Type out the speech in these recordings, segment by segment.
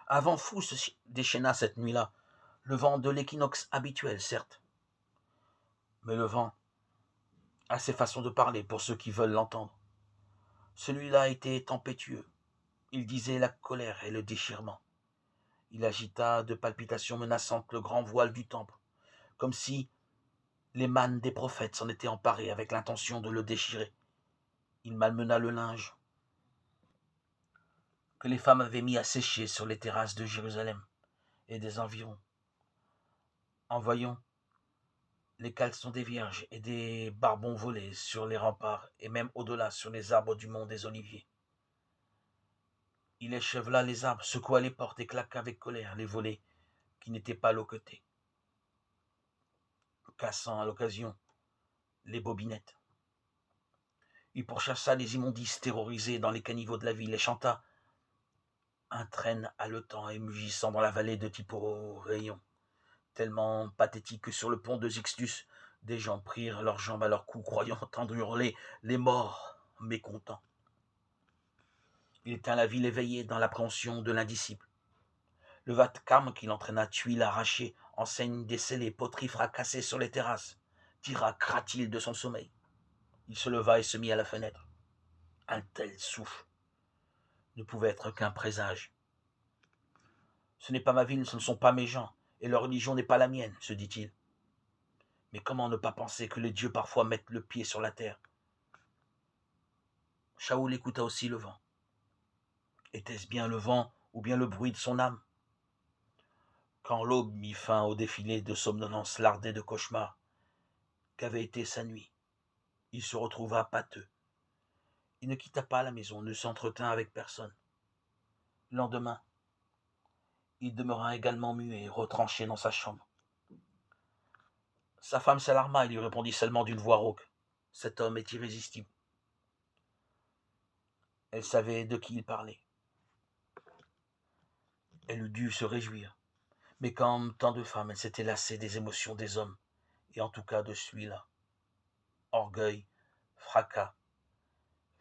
Un vent fou se déchaîna cette nuit-là, le vent de l'équinoxe habituel, certes, mais le vent a ses façons de parler pour ceux qui veulent l'entendre. Celui-là était tempétueux. Il disait la colère et le déchirement. Il agita de palpitations menaçantes le grand voile du temple, comme si les mânes des prophètes s'en étaient emparés avec l'intention de le déchirer. Il malmena le linge que les femmes avaient mis à sécher sur les terrasses de Jérusalem et des environs, en voyant les caleçons des vierges et des barbons volés sur les remparts et même au-delà sur les arbres du mont des Oliviers. Il échevela les arbres, secoua les portes et claqua avec colère les volets qui n'étaient pas loquetés, cassant à l'occasion les bobinettes. Il pourchassa les immondices terrorisés dans les caniveaux de la ville et chanta un traîne haletant et mugissant dans la vallée de Typo-Rayon, tellement pathétique que sur le pont de Sixtus, des gens prirent leurs jambes à leur cou, croyant entendre hurler les morts mécontents. Il tint la ville éveillée dans l'appréhension de l'indisciple. Le vacarme qui l'entraîna, tuiles arrachées, enseignes descellées, poteries fracassées sur les terrasses, tira Cratil de son sommeil. Il se leva et se mit à la fenêtre. Un tel souffle ne pouvait être qu'un présage. Ce n'est pas ma ville, ce ne sont pas mes gens, et leur religion n'est pas la mienne, se dit-il. Mais comment ne pas penser que les dieux parfois mettent le pied sur la terre? Shaoul écouta aussi le vent. Était-ce bien le vent ou bien le bruit de son âme? Quand l'aube mit fin au défilé de somnolence lardée de cauchemars qu'avait été sa nuit, il se retrouva pâteux. Il ne quitta pas la maison, ne s'entretint avec personne. Le lendemain, il demeura également muet, retranché dans sa chambre. Sa femme s'alarma et lui répondit seulement d'une voix rauque. Cet homme est irrésistible. Elle savait de qui il parlait. Elle eût dû se réjouir. Mais comme tant de femmes, elle s'était lassée des émotions des hommes, et en tout cas de celui-là. Orgueil, fracas,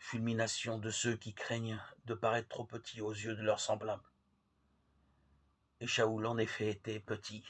fulmination de ceux qui craignent de paraître trop petits aux yeux de leurs semblables. Et Shaoul, en effet, était petit,